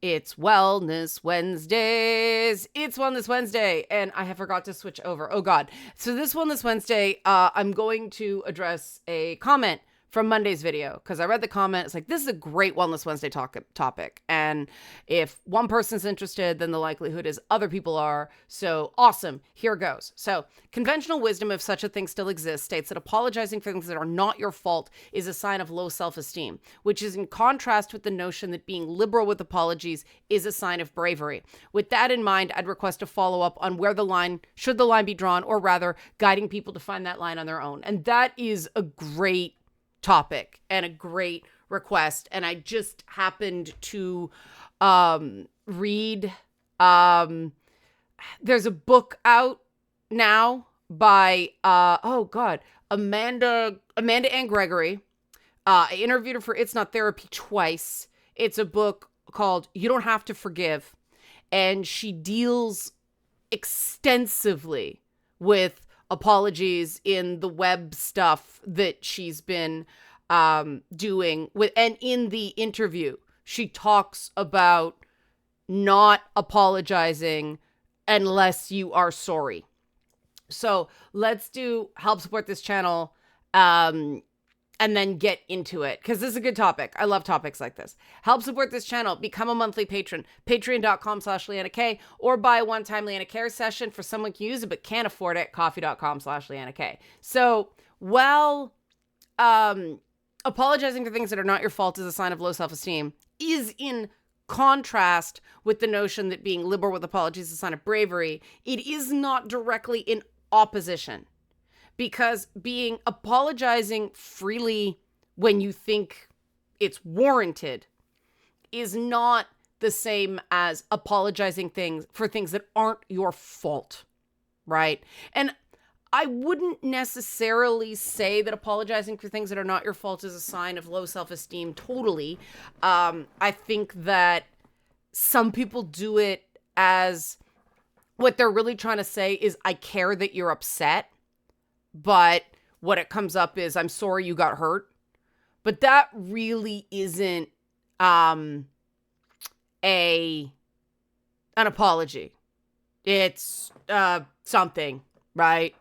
It's Wellness Wednesdays. It's Wellness Wednesday. And I have forgot to switch over. Oh, God. So this Wellness Wednesday, I'm going to address a comment from Monday's video because I read the comment. It's like, this is a great Wellness Wednesday topic. And if one person's interested, then the likelihood is other people are. So awesome. Here goes. So conventional wisdom, if such a thing still exists, states that apologizing for things that are not your fault is a sign of low self-esteem, which is in contrast with the notion that being liberal with apologies is a sign of bravery. With that in mind, I'd request a follow-up on where should the line be drawn, or rather guiding people to find that line on their own. And that is a great topic and a great request. And I just happened to read, there's a book out now by, Amanda Ann Gregory. I interviewed her for It's Not Therapy twice. It's a book called You Don't Have to Forgive. And she deals extensively with apologies in the web stuff that she's been doing with, and in the interview she talks about not apologizing unless you are sorry. So let's help support this channel and then get into it, because this is a good topic. I love topics like this. Help support this channel. Become a monthly patron. Patreon.com/LeannaK, or buy a one-time Leanna Care session for someone who can use it but can't afford it. Coffee.com/LeannaK. So, apologizing for things that are not your fault is a sign of low self-esteem is in contrast with the notion that being liberal with apologies is a sign of bravery. It is not directly in opposition. Because apologizing freely when you think it's warranted is not the same as apologizing for things that aren't your fault, right? And I wouldn't necessarily say that apologizing for things that are not your fault is a sign of low self-esteem totally. I think that some people do it as what they're really trying to say is, I care that you're upset. But what it comes up is, I'm sorry you got hurt. But that really isn't an apology. It's something, right?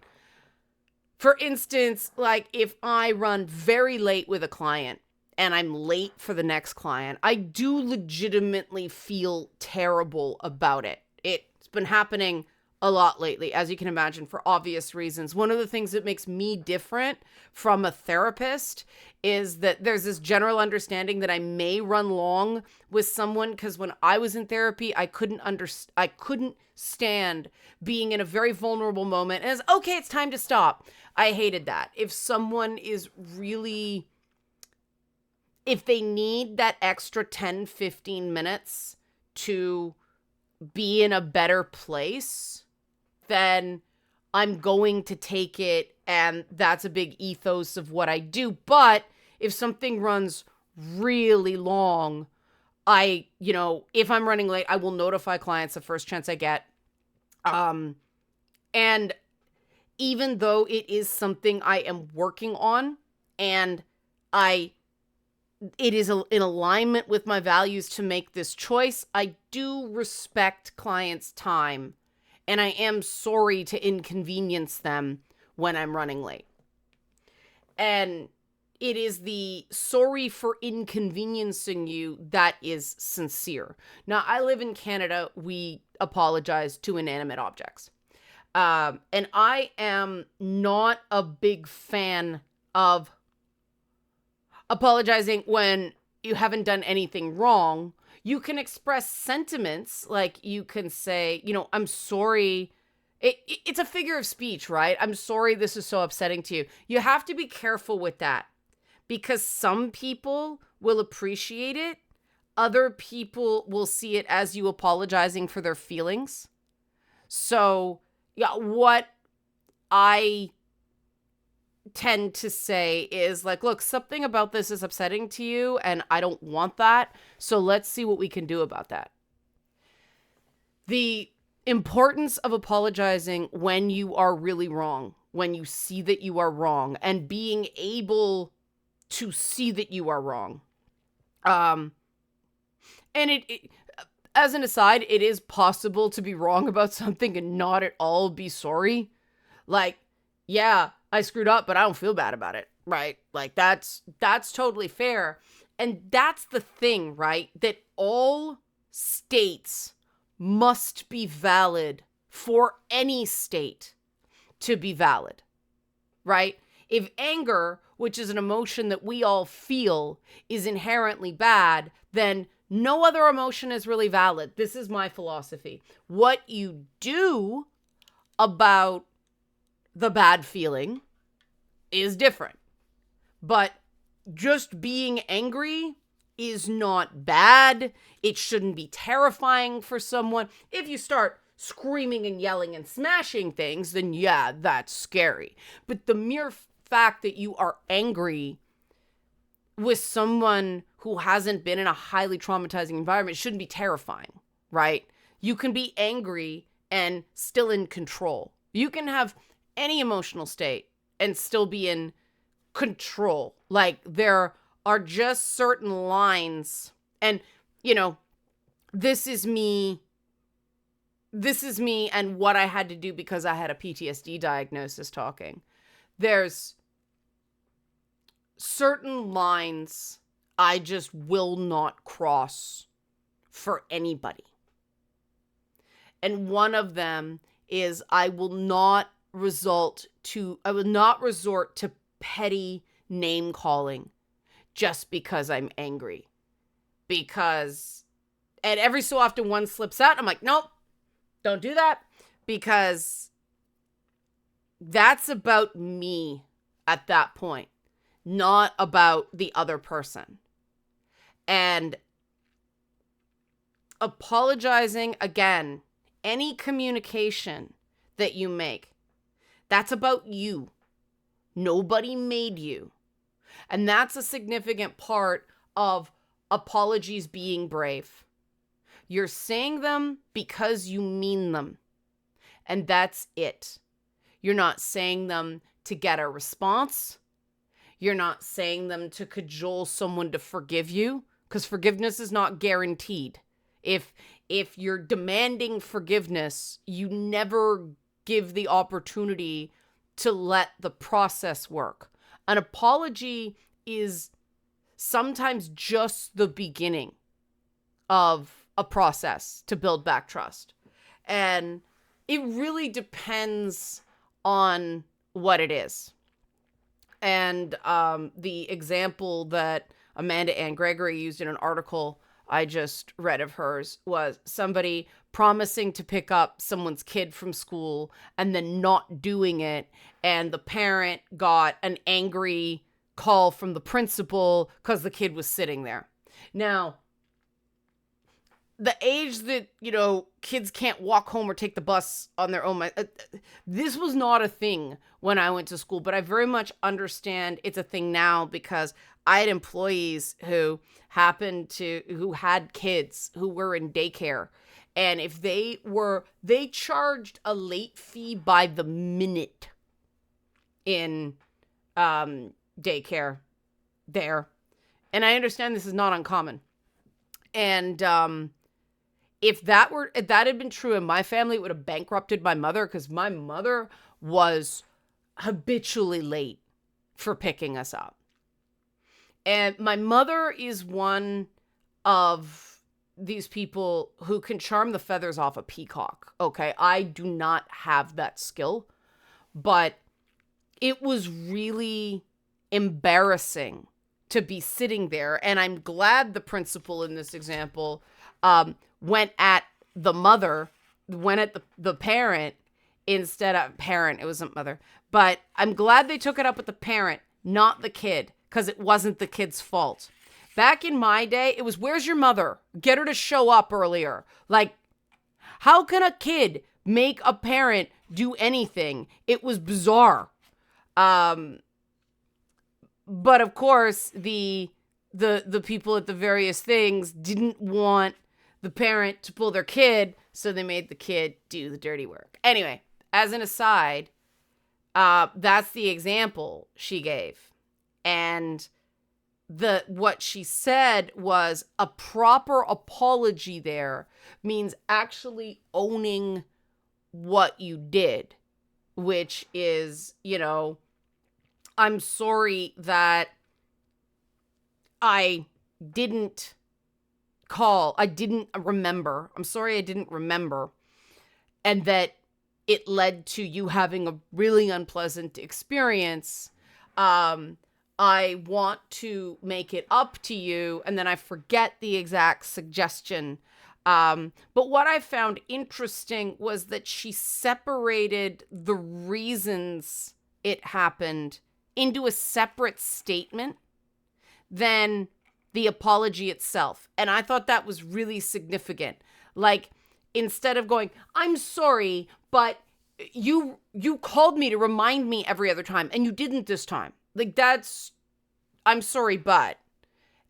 For instance, like if I run very late with a client and I'm late for the next client, I do legitimately feel terrible about it. It's been happening a lot lately, as you can imagine, for obvious reasons. One of the things that makes me different from a therapist is that there's this general understanding that I may run long with someone, because when I was in therapy, I couldn't stand being in a very vulnerable moment and it's okay, it's time to stop. I hated that. If someone is really, if they need that extra 10, 15 minutes to be in a better place, then I'm going to take it, and that's a big ethos of what I do. But if something runs really long, if I'm running late, I will notify clients the first chance I get. And even though it is something I am working on, and it is in alignment with my values to make this choice, I do respect clients' time. And I am sorry to inconvenience them when I'm running late. And it is the sorry for inconveniencing you that is sincere. Now, I live in Canada. We apologize to inanimate objects. And I am not a big fan of apologizing when you haven't done anything wrong. You can express sentiments, like you can say, I'm sorry. It's a figure of speech, right? I'm sorry this is so upsetting to you. You have to be careful with that, because some people will appreciate it. Other people will see it as you apologizing for their feelings. So, yeah, what I tend to say is like, look, something about this is upsetting to you and I don't want that. So let's see what we can do about that. The importance of apologizing when you are really wrong, when you see that you are wrong, and being able to see that you are wrong. And as an aside, it is possible to be wrong about something and not at all be sorry. Like, yeah, I screwed up, but I don't feel bad about it, right? Like, that's totally fair. And that's the thing, right? That all states must be valid for any state to be valid, right? If anger, which is an emotion that we all feel, is inherently bad, then no other emotion is really valid. This is my philosophy. What you do about the bad feeling is different. But just being angry is not bad. It shouldn't be terrifying for someone. If you start screaming and yelling and smashing things, then yeah, that's scary. But the mere fact that you are angry with someone who hasn't been in a highly traumatizing environment shouldn't be terrifying, right? You can be angry and still in control. You can have any emotional state and still be in control. Like, there are just certain lines, and this is me and what I had to do because I had a PTSD diagnosis talking. There's certain lines I just will not cross for anybody. And one of them is I will not resort to petty name calling just because I'm angry. Because, and every so often one slips out, I'm like, nope, don't do that, because that's about me at that point, not about the other person. And apologizing, again, any communication that you make, that's about you. Nobody made you. And that's a significant part of apologies being brave. You're saying them because you mean them. And that's it. You're not saying them to get a response. You're not saying them to cajole someone to forgive you, because forgiveness is not guaranteed. If you're demanding forgiveness, you never give the opportunity to let the process work. An apology is sometimes just the beginning of a process to build back trust. And it really depends on what it is. And the example that Amanda Ann Gregory used in an article I just read of hers was somebody promising to pick up someone's kid from school and then not doing it. And the parent got an angry call from the principal because the kid was sitting there. Now, the age that, kids can't walk home or take the bus on their own, this was not a thing when I went to school, but I very much understand it's a thing now because I had employees who had kids who were in daycare. And if they charged a late fee by the minute in daycare there. And I understand this is not uncommon. And if that had been true in my family, it would have bankrupted my mother, because my mother was habitually late for picking us up. And my mother is one of these people who can charm the feathers off a peacock. Okay, I do not have that skill, but it was really embarrassing to be sitting there. And I'm glad the principal in this example went at the parent instead of parent. It wasn't mother, but I'm glad they took it up with the parent, not the kid, because it wasn't the kid's fault. Back in my day, it was, where's your mother? Get her to show up earlier. Like, how can a kid make a parent do anything? It was bizarre. But of course, the people at the various things didn't want the parent to pull their kid, so they made the kid do the dirty work. Anyway, as an aside, that's the example she gave. And what she said was a proper apology there means actually owning what you did, which is, I'm sorry that I didn't remember. I'm sorry I didn't remember. And that it led to you having a really unpleasant experience. I want to make it up to you. And then I forget the exact suggestion. But what I found interesting was that she separated the reasons it happened into a separate statement than the apology itself. And I thought that was really significant. Like, instead of going, I'm sorry, but you called me to remind me every other time, and you didn't this time. Like, that's, I'm sorry, but.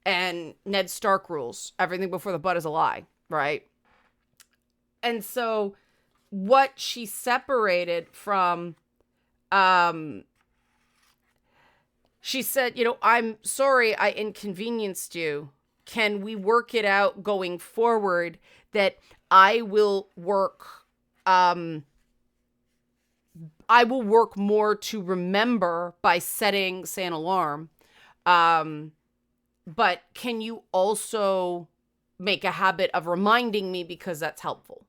And Ned Stark rules. Everything before the but is a lie, right? And so what she separated from, she said, I'm sorry I inconvenienced you. Can we work it out going forward that I will work more to remember by setting, say, an alarm. But can you also make a habit of reminding me because that's helpful?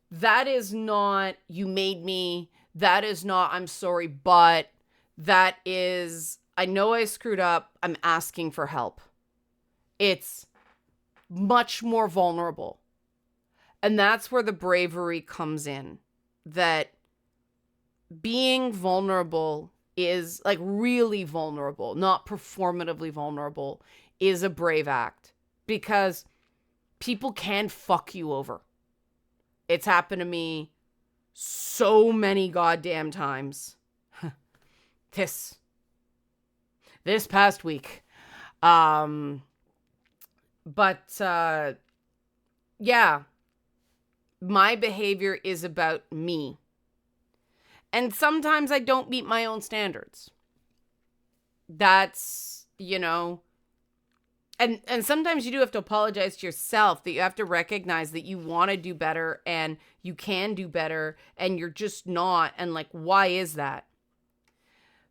That is not, you made me. That is not, I'm sorry, but that is, I know I screwed up. I'm asking for help. It's much more vulnerable. And that's where the bravery comes in. That being vulnerable is, like, really vulnerable, not performatively vulnerable, is a brave act. Because people can fuck you over. It's happened to me so many goddamn times. This past week. Yeah. My behavior is about me. And sometimes I don't meet my own standards. That's, and sometimes you do have to apologize to yourself, that you have to recognize that you want to do better and you can do better and you're just not. And, like, why is that?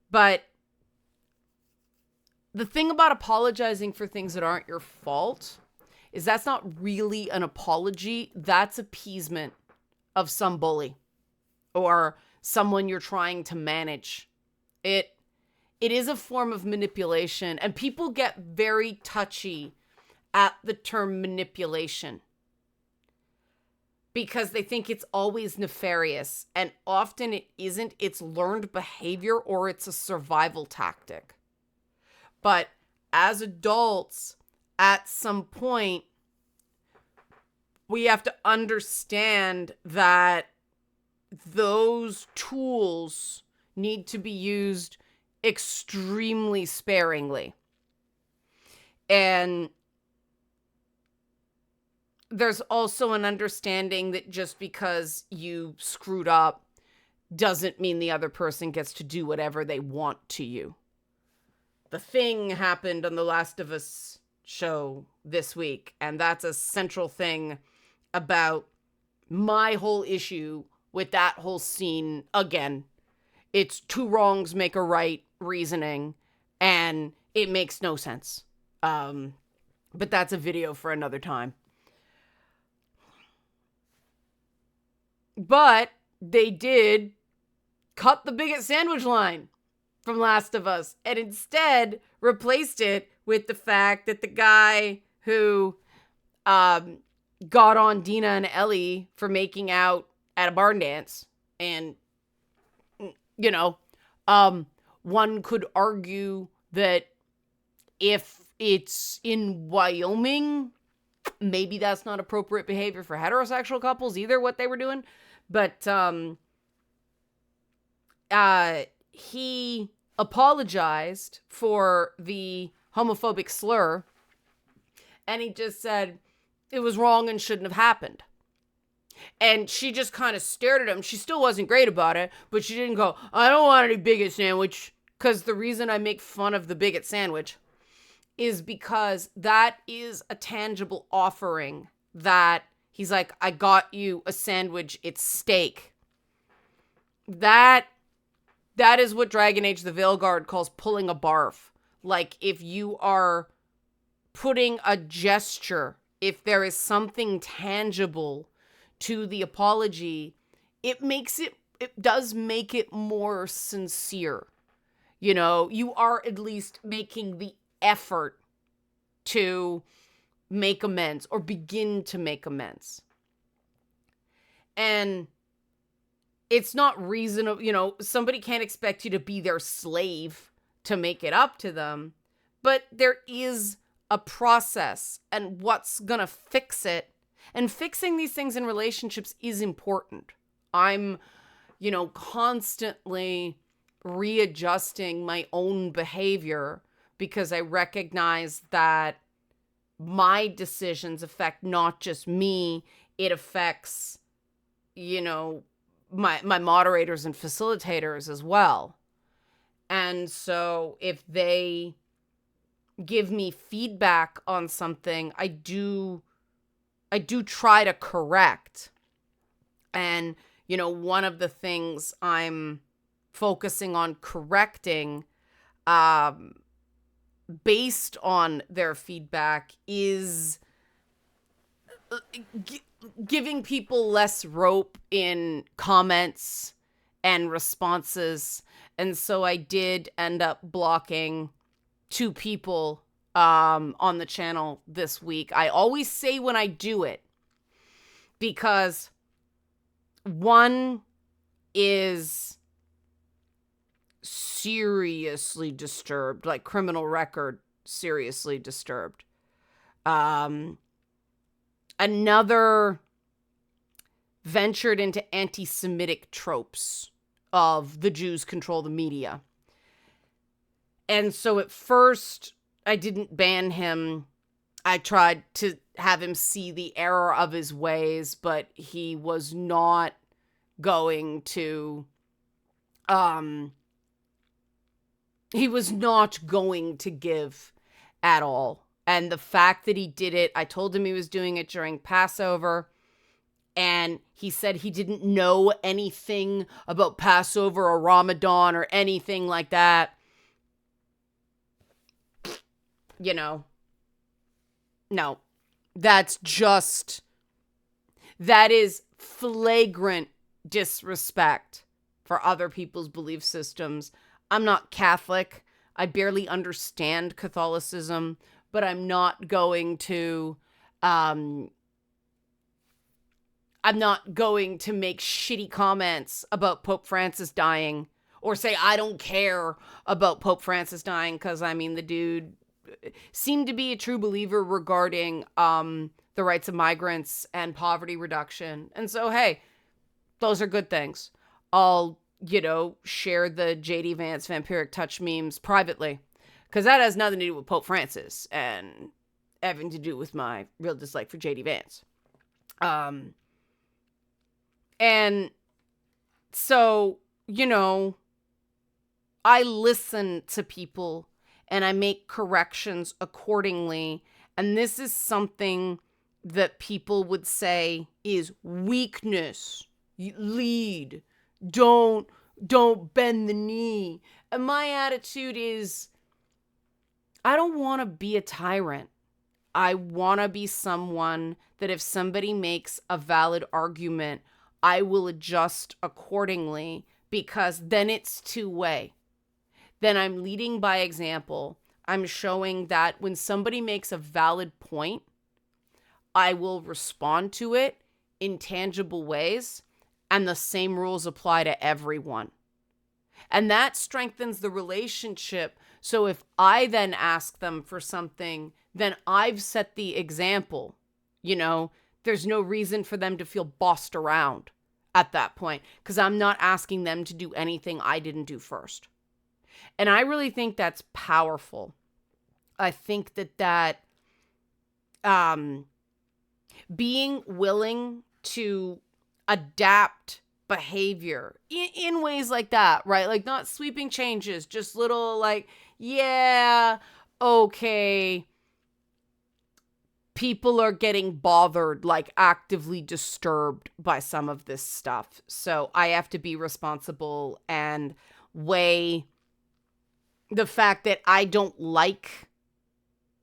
But the thing about apologizing for things that aren't your fault is that's not really an apology. That's appeasement of some bully or someone you're trying to manage. It is a form of manipulation, and people get very touchy at the term manipulation because they think it's always nefarious, and often it isn't. It's learned behavior or it's a survival tactic. But as adults, at some point, we have to understand that those tools need to be used extremely sparingly. And there's also an understanding that just because you screwed up doesn't mean the other person gets to do whatever they want to you. The Thing happened on the Last of Us show this week, and that's a central thing about my whole issue with that whole scene. Again, it's two wrongs make a right reasoning, and it makes no sense. But that's a video for another time. But they did cut the bigot sandwich line from Last of Us and instead replaced it with the fact that the guy who got on Dina and Ellie for making out at a barn dance, and one could argue that if it's in Wyoming, maybe that's not appropriate behavior for heterosexual couples either, what they were doing. But he apologized for the homophobic slur, and he just said it was wrong and shouldn't have happened. And she just kind of stared at him. She still wasn't great about it, but she didn't go, I don't want any bigot sandwich, because the reason I make fun of the bigot sandwich is because that is a tangible offering that he's like, I got you a sandwich, it's steak. That is what Dragon Age the Veilguard calls pulling a barf. Like, if you are putting a gesture, if there is something tangible to the apology, it does make it more sincere. You know, you are at least making the effort to make amends or begin to make amends. And it's not reasonable, you know, somebody can't expect you to be their slave to make it up to them, but there is a process and what's gonna fix it. And fixing these things in relationships is important. I'm, you know, constantly readjusting my own behavior because I recognize that my decisions affect not just me, it affects, you know, my moderators and facilitators as well. And so if they give me feedback on something, I do try to correct. And, you know, one of the things I'm focusing on correcting based on their feedback is giving people less rope in comments and responses. And so I did end up blocking 2 people on the channel this week. I always say when I do it, because one is seriously disturbed, like criminal record seriously disturbed. Another ventured into anti-Semitic tropes of the Jews control the media. And so at first, I didn't ban him. I tried to have him see the error of his ways, but he was not going to, give at all. And the fact that he did it, I told him he was doing it during Passover, and he said he didn't know anything about Passover or Ramadan or anything like that. You know, no, that is flagrant disrespect for other people's belief systems. I'm not Catholic. I barely understand Catholicism, but I'm not going to make shitty comments about Pope Francis dying or say I don't care about Pope Francis dying, because I mean the dude seemed to be a true believer regarding the rights of migrants and poverty reduction. And so, hey, those are good things. I'll, you know, share the JD Vance vampiric touch memes privately, because that has nothing to do with Pope Francis and having to do with my real dislike for JD Vance. And so, you know, I listen to people and I make corrections accordingly. And this is something that people would say is weakness. Lead. Don't bend the knee. And my attitude is, I don't want to be a tyrant. I want to be someone that if somebody makes a valid argument, I will adjust accordingly, because then it's two-way. Then I'm leading by example. I'm showing that when somebody makes a valid point, I will respond to it in tangible ways, and the same rules apply to everyone. And that strengthens the relationship. So if I then ask them for something, then I've set the example. You know, there's no reason for them to feel bossed around at that point, because I'm not asking them to do anything I didn't do first. And I really think that's powerful. I think that being willing to adapt behavior in ways like that, right? Like not sweeping changes, just little like, yeah, okay, people are getting bothered, like actively disturbed by some of this stuff. So I have to be responsible and weigh the fact that I don't like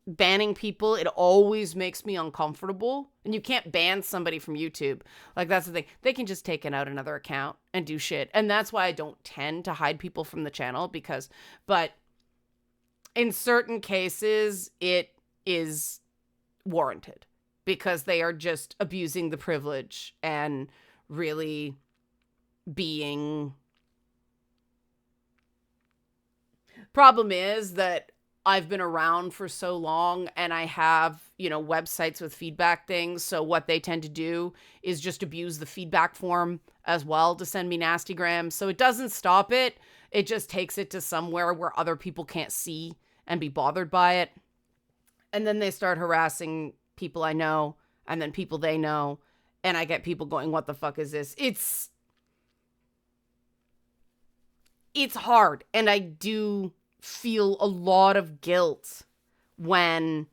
banning people. It always makes me uncomfortable. And you can't ban somebody from YouTube. Like, that's the thing. They can just take it out another account and do shit. And that's why I don't tend to hide people from the channel, but in certain cases, it is warranted because they are just abusing the privilege and really being. Problem is that I've been around for so long and I have, websites with feedback things. So what they tend to do is just abuse the feedback form as well to send me nasty grams. So it doesn't stop it. It just takes it to somewhere where other people can't see and be bothered by it. And then they start harassing people I know and then people they know. And I get people going, what the fuck is this? It's hard. And I do feel a lot of guilt when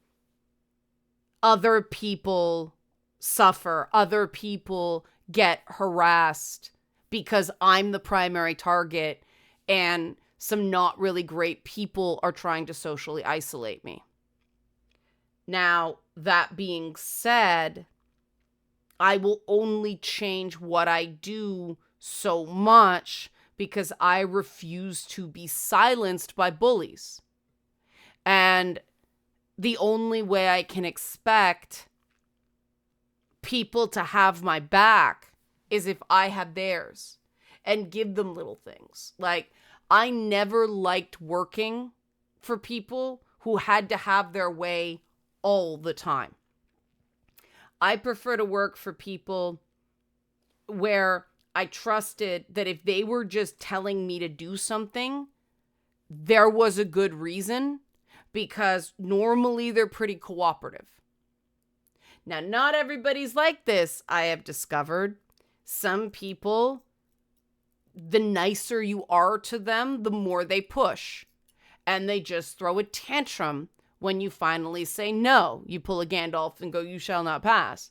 other people suffer, other people get harassed because I'm the primary target and some not really great people are trying to socially isolate me. Now, that being said, I will only change what I do so much because I refuse to be silenced by bullies. And the only way I can expect people to have my back is if I have theirs and give them little things. Like, I never liked working for people who had to have their way all the time. I prefer to work for people where I trusted that if they were just telling me to do something, there was a good reason, because normally they're pretty cooperative. Now, not everybody's like this, I have discovered. Some people, the nicer you are to them, the more they push. And they just throw a tantrum when you finally say no. You pull a Gandalf and go, you shall not pass.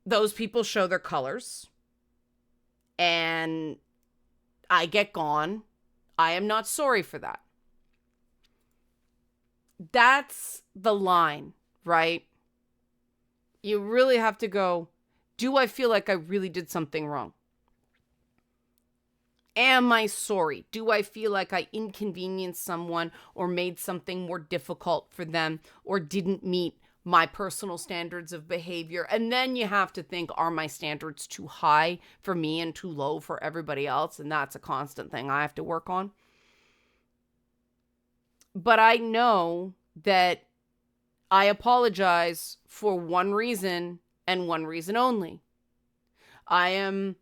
Those people show their colors. And I get gone. I am not sorry for that. That's the line, right? You really have to go, do I feel like I really did something wrong? Am I sorry? Do I feel like I inconvenienced someone or made something more difficult for them or didn't meet my personal standards of behavior? And then you have to think, are my standards too high for me and too low for everybody else? And that's a constant thing I have to work on. But I know that I apologize for one reason and one reason only. I am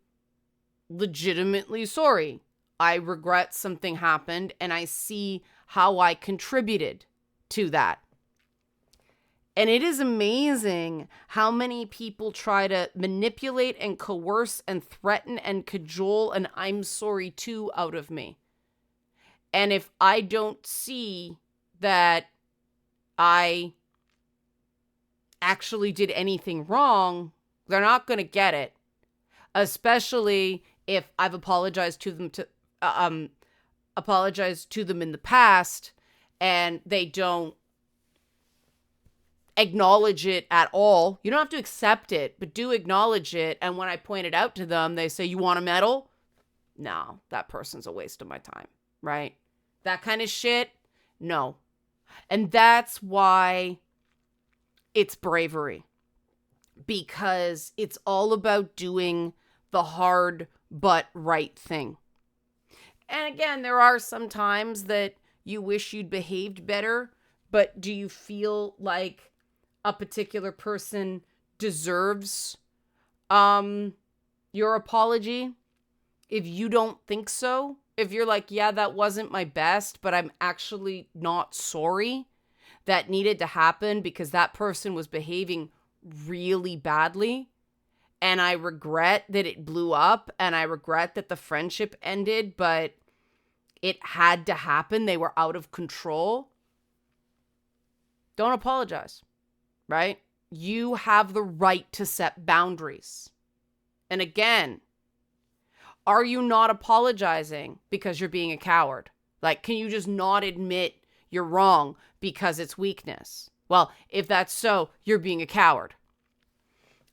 legitimately sorry. I regret something happened and I see how I contributed to that. And it is amazing how many people try to manipulate and coerce and threaten and cajole an I'm sorry too out of me. And if I don't see that I actually did anything wrong, they're not going to get it. Especially if I've apologized to them in the past and they don't acknowledge it at all. You don't have to accept it, but do acknowledge it. And when I point it out to them, they say, you want a medal? No, that person's a waste of my time, right? That kind of shit, no. And that's why it's bravery. Because it's all about doing the hard but right thing. And again, there are some times that you wish you'd behaved better, but do you feel like a particular person deserves your apology? If you don't think so, if you're like, yeah, that wasn't my best, but I'm actually not sorry that needed to happen because that person was behaving really badly, and I regret that it blew up, and I regret that the friendship ended, but it had to happen, they were out of control, don't apologize, right? You have the right to set boundaries. And again, are you not apologizing because you're being a coward? Like, can you just not admit you're wrong because it's weakness? Well, if that's so, you're being a coward.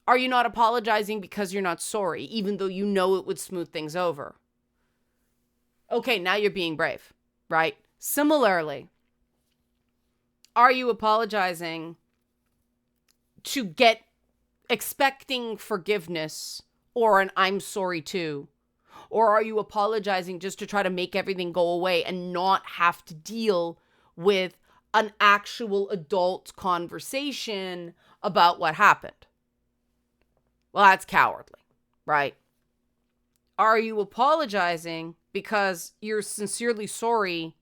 Are you not apologizing because you're not sorry, even though you know it would smooth things over? Okay, now you're being brave, right? Similarly, are you apologizing to get expecting forgiveness or an I'm sorry too? Or are you apologizing just to try to make everything go away and not have to deal with an actual adult conversation about what happened? Well, that's cowardly, right? Are you apologizing because you're sincerely sorry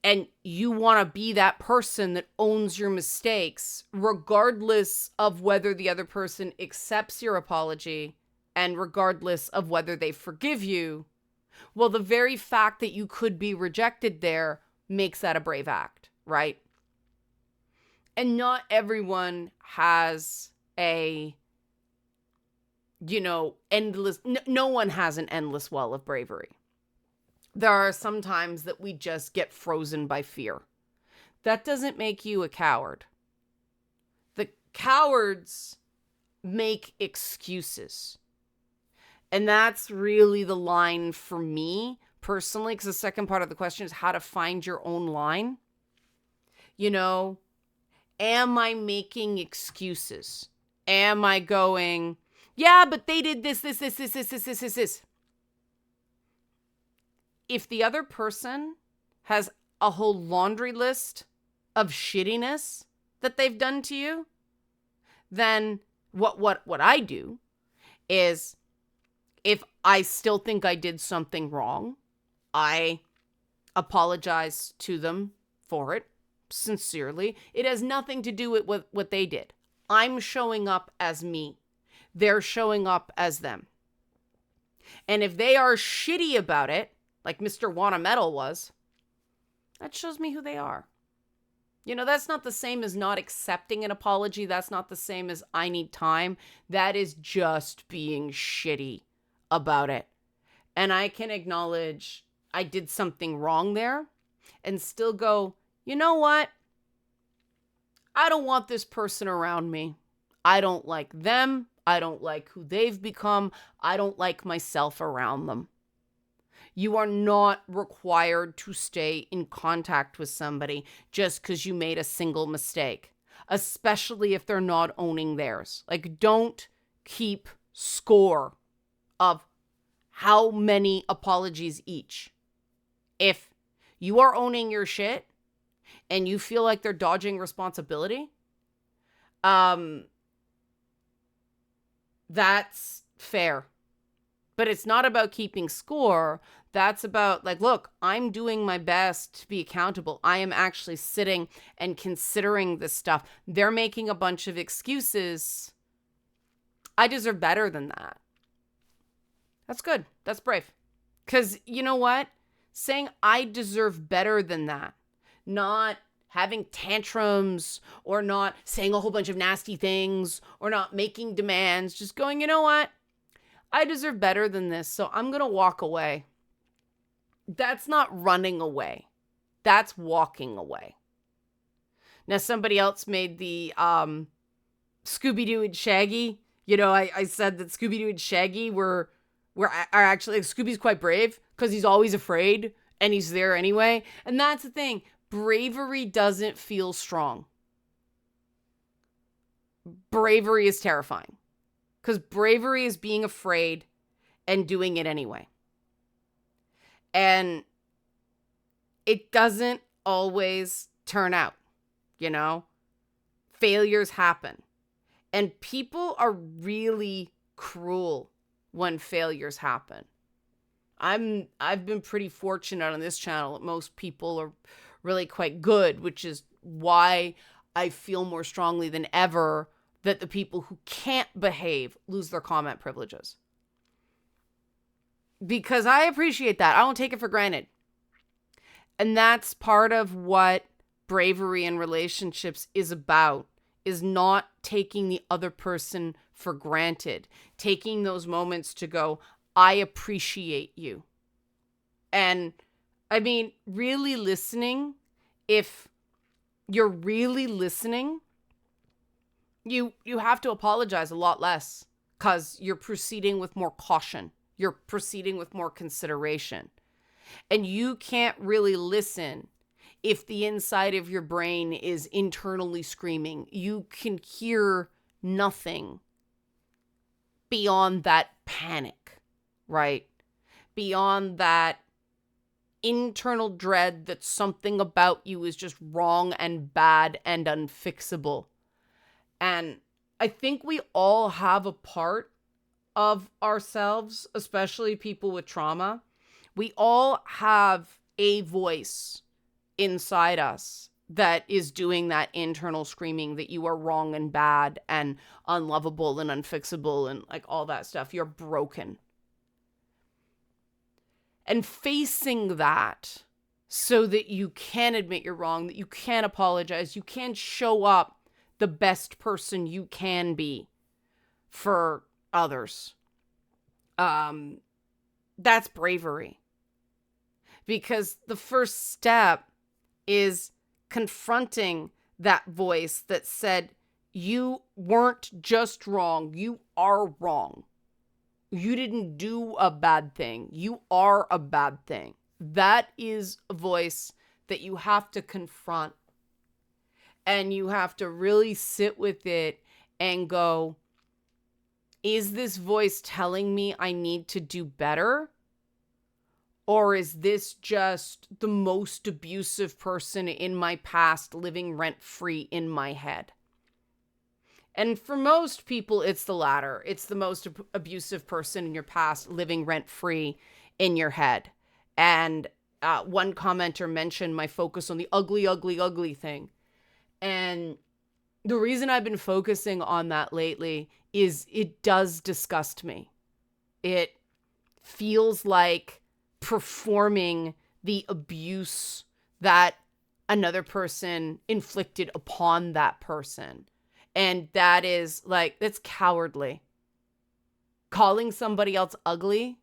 and you want to be that person that owns your mistakes, regardless of whether the other person accepts your apology and regardless of whether they forgive you? Well, the very fact that you could be rejected there makes that a brave act, right? And not everyone has a, endless, no one has an endless well of bravery. There are some times that we just get frozen by fear. That doesn't make you a coward. The cowards make excuses. And that's really the line for me personally, because the second part of the question is how to find your own line. Am I making excuses? Am I going, yeah, but they did this. If the other person has a whole laundry list of shittiness that they've done to you, then what I do is, if I still think I did something wrong, I apologize to them for it sincerely. It has nothing to do with what they did. I'm showing up as me. They're showing up as them. And if they are shitty about it, like Mr. Wanna Metal was, that shows me who they are. That's not the same as not accepting an apology. That's not the same as I need time. That is just being shitty about it. And I can acknowledge I did something wrong there and still go, you know what? I don't want this person around me. I don't like them. I don't like who they've become. I don't like myself around them. You are not required to stay in contact with somebody just because you made a single mistake, especially if they're not owning theirs. Like, don't keep score of how many apologies each. If you are owning your shit and you feel like they're dodging responsibility, that's fair. But it's not about keeping score. That's about, like, look, I'm doing my best to be accountable. I am actually sitting and considering this stuff. They're making a bunch of excuses. I deserve better than that. That's good. That's brave. Because you know what? Saying I deserve better than that, not having tantrums or not saying a whole bunch of nasty things or not making demands, just going, you know what? I deserve better than this, so I'm going to walk away. That's not running away. That's walking away. Now, somebody else made the Scooby-Doo and Shaggy. I said that Scooby-Doo and Shaggy are actually, like, Scooby's quite brave because he's always afraid and he's there anyway. And that's the thing. Bravery doesn't feel strong. Bravery is terrifying. Because bravery is being afraid and doing it anyway. And it doesn't always turn out, Failures happen. And people are really cruel when failures happen. I've been pretty fortunate on this channel that most people are really quite good, which is why I feel more strongly than ever that the people who can't behave lose their comment privileges. because I appreciate that. I don't take it for granted. And that's part of what bravery in relationships is about, is not taking the other person for granted, taking those moments to go, I appreciate you. And I mean, really listening, if you're really listening, you have to apologize a lot less because you're proceeding with more caution. You're proceeding with more consideration. And you can't really listen if the inside of your brain is internally screaming. You can hear nothing beyond that panic, right? Beyond that internal dread that something about you is just wrong and bad and unfixable. And I think we all have a part of ourselves, especially people with trauma. We all have a voice inside us that is doing that internal screaming that you are wrong and bad and unlovable and unfixable and like all that stuff. You're broken. And facing that so that you can admit you're wrong, that you can apologize, you can show up the best person you can be for others. That's bravery. Because the first step is confronting that voice that said, you weren't just wrong, you are wrong. You didn't do a bad thing. You are a bad thing. That is a voice that you have to confront. And you have to really sit with it and go, is this voice telling me I need to do better? Or is this just the most abusive person in my past living rent-free in my head? And for most people, it's the latter. It's the most abusive person in your past living rent-free in your head. And one commenter mentioned my focus on the ugly, ugly, ugly thing. And the reason I've been focusing on that lately is it does disgust me. It feels like performing the abuse that another person inflicted upon that person. And that is like, that's cowardly. Calling somebody else ugly,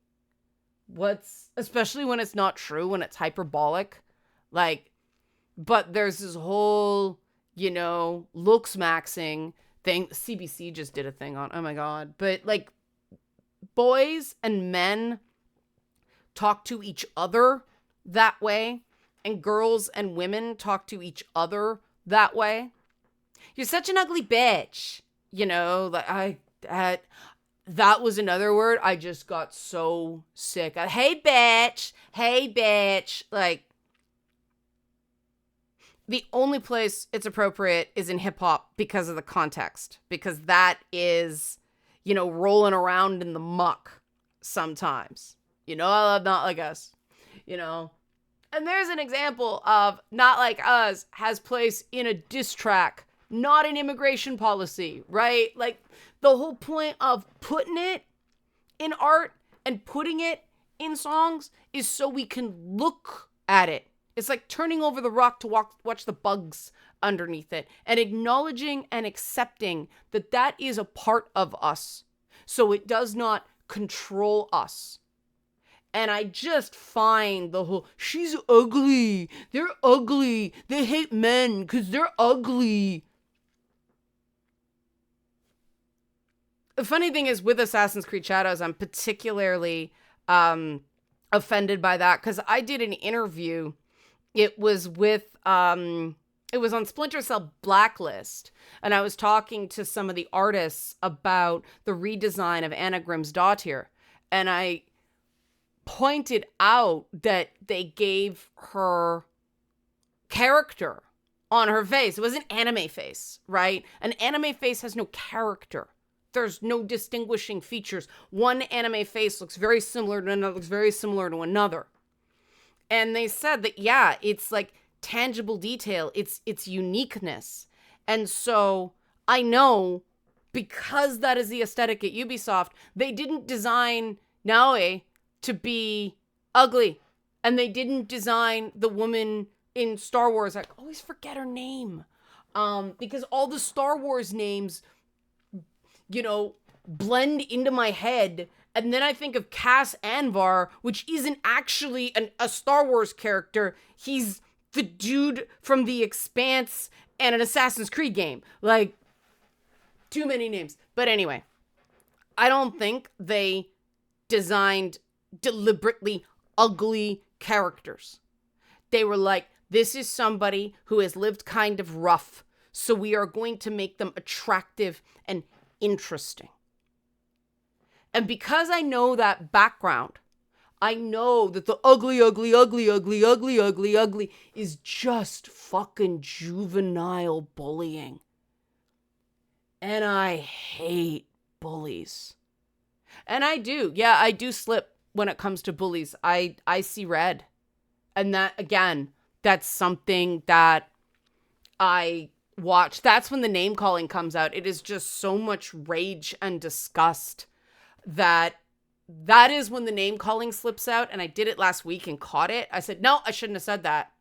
especially when it's not true, when it's hyperbolic, like, but there's this whole, looks maxing thing. CBC just did a thing on, oh my God. But like, boys and men talk to each other that way, and girls and women talk to each other that way. You're such an ugly bitch. That was another word. I just got so sick. Hey, bitch. Hey, bitch. Like, the only place it's appropriate is in hip hop because of the context, because that is, rolling around in the muck sometimes. Not like us, And there's an example of Not Like Us has place in a diss track, not an immigration policy, right? Like, the whole point of putting it in art and putting it in songs is so we can look at it. It's like turning over the rock to watch the bugs underneath it and acknowledging and accepting that that is a part of us, so it does not control us. And I just find the whole, she's ugly, they're ugly, they hate men because they're ugly. The funny thing is, with Assassin's Creed Shadows, I'm particularly offended by that because I did an interview. It was with, it was on Splinter Cell Blacklist, and I was talking to some of the artists about the redesign of Anna Grimsdottir, and I pointed out that they gave her character on her face. It was an anime face, right? An anime face has no character. There's no distinguishing features. One anime face looks very similar to another, looks very similar to another. And they said that, yeah, it's like tangible detail. It's uniqueness. And so I know, because that is the aesthetic at Ubisoft, they didn't design Naoe to be ugly. And they didn't design the woman in Star Wars. I always forget her name. Because all the Star Wars names, blend into my head. And then I think of Cass Anvar, which isn't actually a Star Wars character. He's the dude from The Expanse and an Assassin's Creed game. Like, too many names. But anyway, I don't think they designed deliberately ugly characters. They were like, this is somebody who has lived kind of rough, so we are going to make them attractive and interesting. And because I know that background, I know that the ugly is just fucking juvenile bullying. And I hate bullies. And I do. Yeah, I do slip when it comes to bullies. I see red. And that, again, that's something that I watch. That's when the name calling comes out. It is just so much rage and disgust that is when the name calling slips out. And I did it last week and caught it. I said, no, I shouldn't have said that.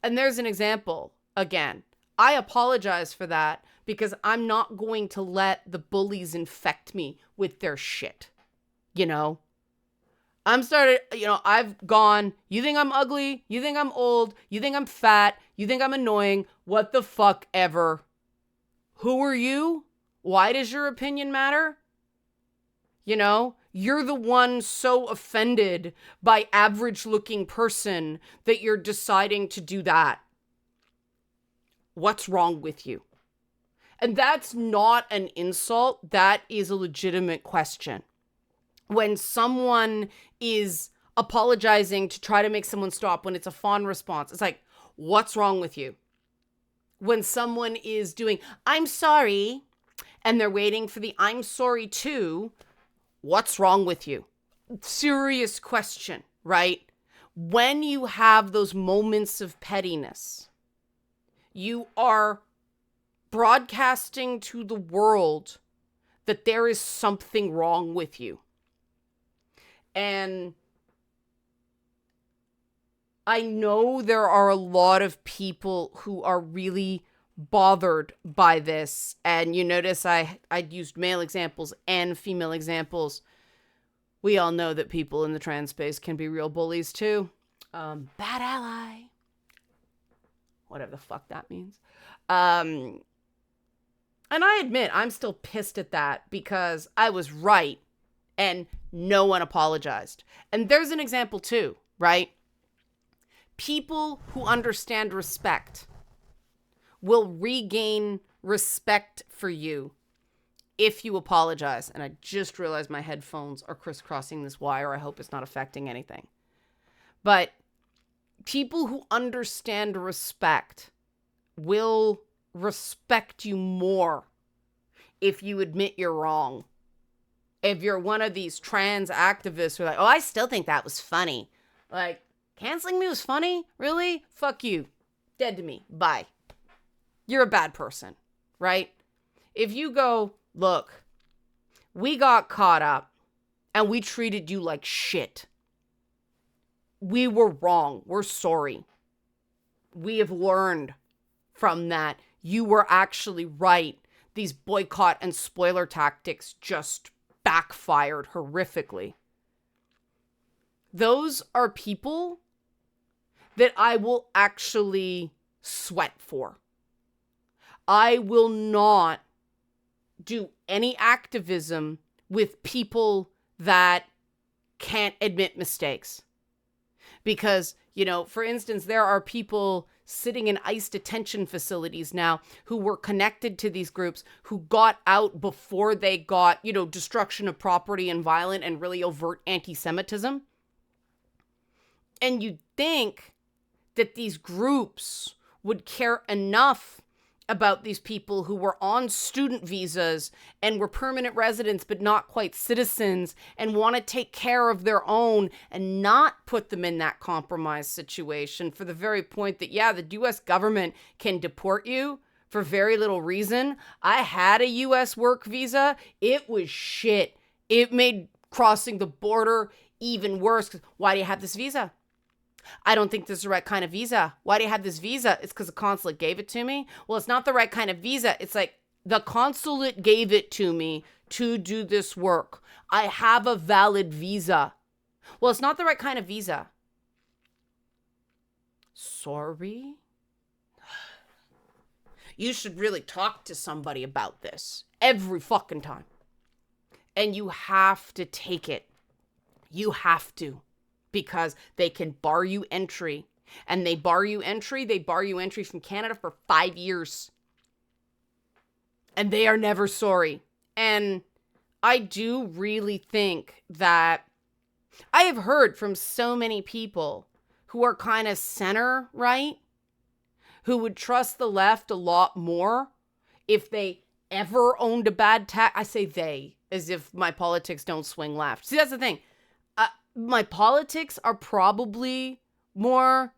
And there's an example. Again, I apologize for that because I'm not going to let the bullies infect me with their shit. I've gone, you think I'm ugly? You think I'm old? You think I'm fat? You think I'm annoying? What the fuck ever? Who are you? Why does your opinion matter? You're the one so offended by average looking person that you're deciding to do that. What's wrong with you? And that's not an insult. That is a legitimate question. When someone is apologizing to try to make someone stop, when it's a fawn response, it's like, what's wrong with you? When someone is doing, I'm sorry, and they're waiting for the I'm sorry too, what's wrong with you? Serious question, right? When you have those moments of pettiness, you are broadcasting to the world that there is something wrong with you. And I know there are a lot of people who are really bothered by this. And you notice I used male examples and female examples. We all know that people in the trans space can be real bullies too. Bad ally. Whatever the fuck that means. And I admit I'm still pissed at that because I was right and no one apologized. And there's an example too, right? People who understand respect will regain respect for you if you apologize. And I just realized my headphones are crisscrossing this wire. I hope it's not affecting anything. But people who understand respect will respect you more if you admit you're wrong. If you're one of these trans activists who are like, oh, I still think that was funny. Like, canceling me was funny? Really? Fuck you. Dead to me. Bye. You're a bad person, right? If you go, look, we got caught up and we treated you like shit. We were wrong. We're sorry. We have learned from that. You were actually right. These boycott and spoiler tactics just backfired horrifically. Those are people that I will actually sweat for. I will not do any activism with people that can't admit mistakes. Because, for instance, there are people sitting in ICE detention facilities now who were connected to these groups who got out before they got, destruction of property and violent and really overt anti-Semitism. And you'd think that these groups would care enough about these people who were on student visas and were permanent residents but not quite citizens and want to take care of their own and not put them in that compromised situation for the very point that, yeah, the U.S. government can deport you for very little reason. I had a U.S. work visa. It was shit. It made crossing the border Even worse, 'cause why do you have this visa? I don't think this is the right kind of visa. Why do you have this visa? It's because the consulate gave it to me. Well, it's not the right kind of visa. It's like the consulate gave it to me to do this work. I have a valid visa. Well, it's not the right kind of visa. Sorry? You should really talk to somebody about this every fucking time. And you have to take it. You have to. Because they can bar you entry. And they bar you entry from Canada for 5 years. And they are never sorry. And I do really think that I have heard from so many people who are kind of center right, who would trust the left a lot more if they ever owned a bad tax. I say they, as if my politics don't swing left. See, that's the thing. My politics are probably more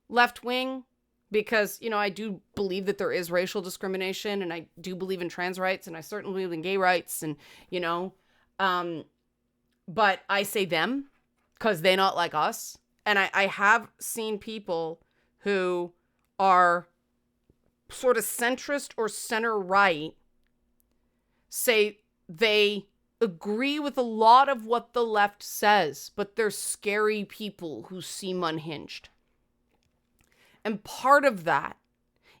left-wing because, I do believe that there is racial discrimination, and I do believe in trans rights, and I certainly believe in gay rights, and, but I say them because they're not like us. And I have seen people who are sort of centrist or center-right say they agree with a lot of what the left says, but they're scary people who seem unhinged. And part of that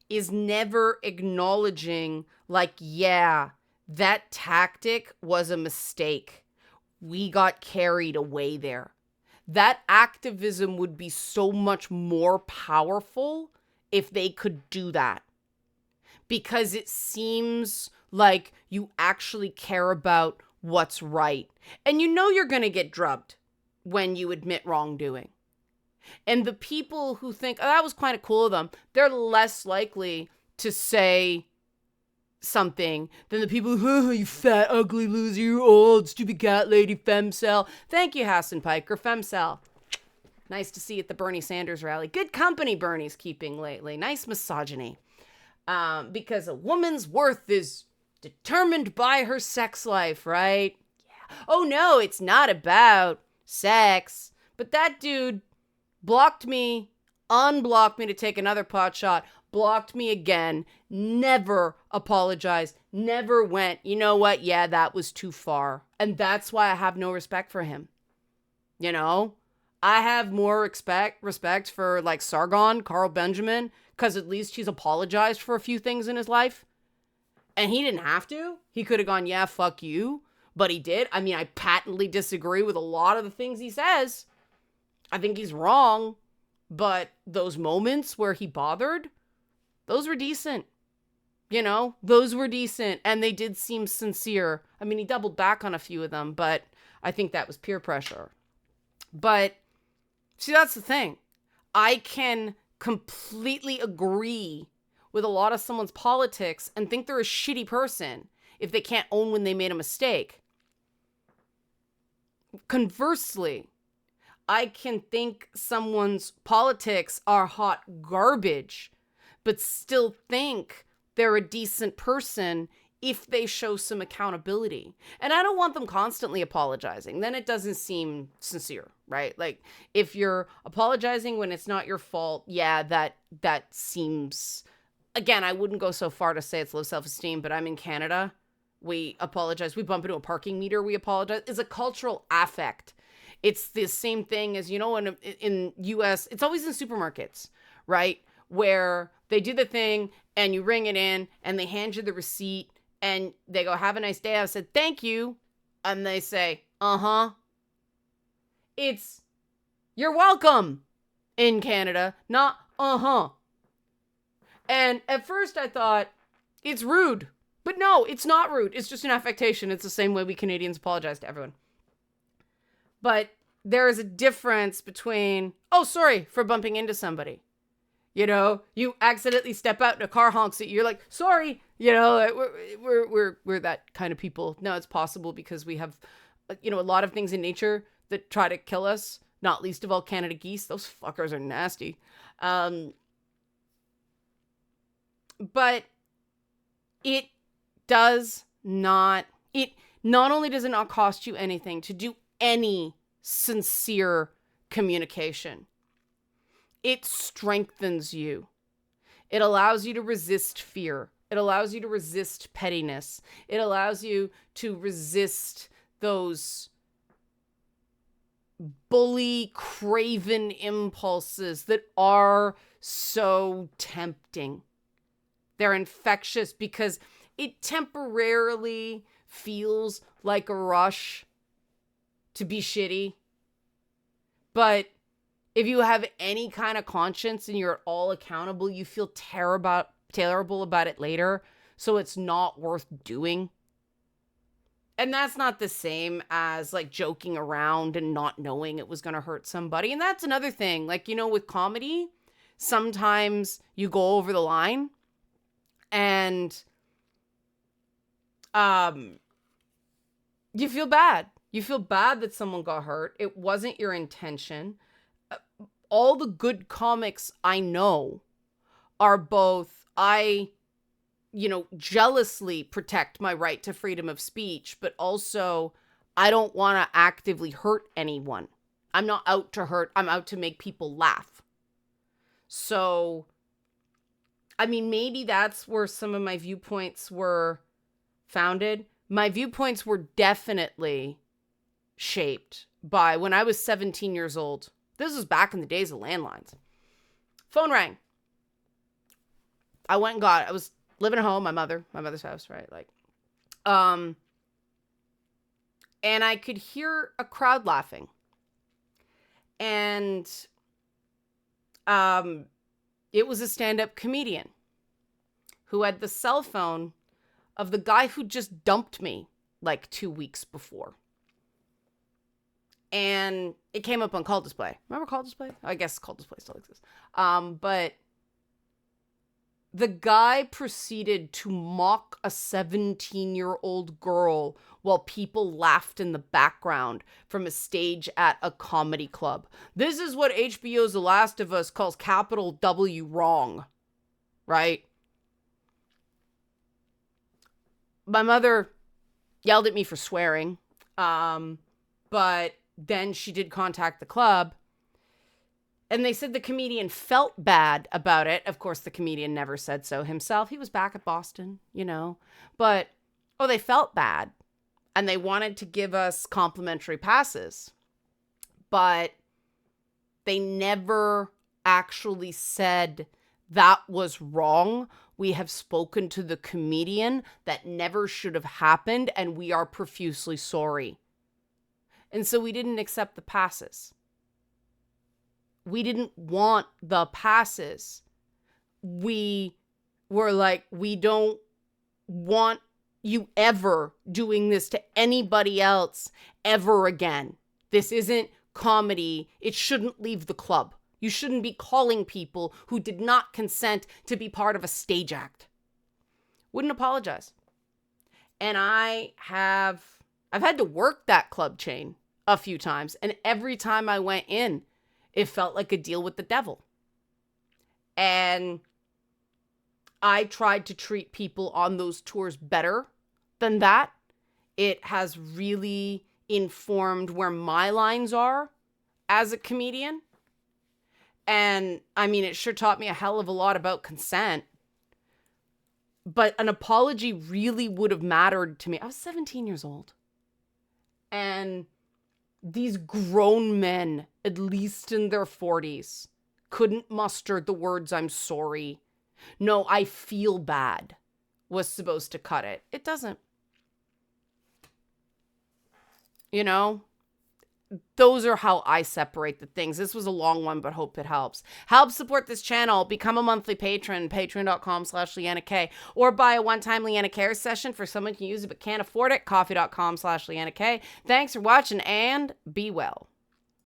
is never acknowledging, like, yeah, that tactic was a mistake. We got carried away there. That activism would be so much more powerful if they could do that. Because it seems like you actually care about what's right. And you're going to get drubbed when you admit wrongdoing. And the people who think, oh, that was kind of cool of them, they're less likely to say something than the people who, oh, you fat, ugly loser, you old, stupid cat lady, femcel. Thank you, Hassan Piker, femcel. Nice to see you at the Bernie Sanders rally. Good company Bernie's keeping lately. Nice misogyny. Because a woman's worth is determined by her sex life, right? Yeah. Oh no, it's not about sex. But that dude blocked me, unblocked me to take another pot shot, blocked me again, never apologized, never went, you know what? Yeah, that was too far. And that's why I have no respect for him. I have more respect for like Sargon, Carl Benjamin, because at least he's apologized for a few things in his life. And he didn't have to. He could have gone, yeah, fuck you. But he did. I mean, I patently disagree with a lot of the things he says. I think he's wrong. But those moments where he bothered, those were decent. Those were decent. And they did seem sincere. I mean, he doubled back on a few of them, but I think that was peer pressure. But, see, that's the thing. I can completely agree with a lot of someone's politics and think they're a shitty person if they can't own when they made a mistake. Conversely, I can think someone's politics are hot garbage, but still think they're a decent person if they show some accountability. And I don't want them constantly apologizing. Then it doesn't seem sincere, right? Like, if you're apologizing when it's not your fault, yeah, that seems... Again, I wouldn't go so far to say it's low self-esteem, but I'm in Canada. We apologize. We bump into a parking meter. We apologize. It's a cultural affect. It's the same thing as, in US, it's always in supermarkets, right? Where they do the thing and you ring it in and they hand you the receipt and they go, have a nice day. I said, thank you. And they say, uh-huh. It's, you're welcome in Canada, not uh-huh. And at first I thought, it's rude. But no, it's not rude. It's just an affectation. It's the same way we Canadians apologize to everyone. But there is a difference between, oh, sorry for bumping into somebody. You accidentally step out and a car honks at you. You're like, sorry. We're that kind of people. No, it's possible because we have, a lot of things in nature that try to kill us. Not least of all Canada geese. Those fuckers are nasty. But it does not, not only does it not cost you anything to do any sincere communication. It strengthens you. It allows you to resist fear. It allows you to resist pettiness. It allows you to resist those bully, craven impulses that are so tempting. They're infectious because it temporarily feels like a rush to be shitty. But if you have any kind of conscience and you're at all accountable, you feel terrible about it later. So it's not worth doing. And that's not the same as like joking around and not knowing it was going to hurt somebody. And that's another thing. Like, you know, with comedy, sometimes you go over the line and you feel bad. You feel bad that someone got hurt. It wasn't your intention. All the good comics I know are both, jealously protect my right to freedom of speech, but also I don't want to actively hurt anyone. I'm not out to hurt. I'm out to make people laugh. So, I mean, maybe that's where some of my viewpoints were founded. My viewpoints were definitely shaped by when I was 17 years old. This was back in the days of landlines. Phone rang. I went and got it. I was living at home, my mother's house, right? And I could hear a crowd laughing. And it was a stand-up comedian who had the cell phone of the guy who just dumped me like 2 weeks before. And it came up on Call Display. Remember Call Display? I guess Call Display still exists. But the guy proceeded to mock a 17-year-old girl while people laughed in the background from a stage at a comedy club. This is what HBO's The Last of Us calls capital W wrong, right? My mother yelled at me for swearing, but then she did contact the club, and they said the comedian felt bad about it. Of course, the comedian never said so himself. He was back at Boston, but, they felt bad, and they wanted to give us complimentary passes, but they never actually said that was wrong. We have spoken to the comedian. That never should have happened, and we are profusely sorry. And so we didn't accept the passes. We didn't want the passes. We were like, we don't want you ever doing this to anybody else ever again. This isn't comedy. It shouldn't leave the club. You shouldn't be calling people who did not consent to be part of a stage act. Wouldn't apologize. And I've had to work that club chain a few times. And every time I went in, it felt like a deal with the devil. And I tried to treat people on those tours better than that. It has really informed where my lines are as a comedian. And I mean, it sure taught me a hell of a lot about consent. But an apology really would have mattered to me. I was 17 years old. And these grown men, at least in their 40s, couldn't muster the words, "I'm sorry." "No, I feel bad," was supposed to cut it. It doesn't. Those are how I separate the things. This was a long one, but hope it helps. Help support this channel. Become a monthly patron, patreon.com/Leanna K. Or buy a one-time Leanna Care session for someone who can use it but can't afford it, coffee.com/Leanna K. Thanks for watching and be well.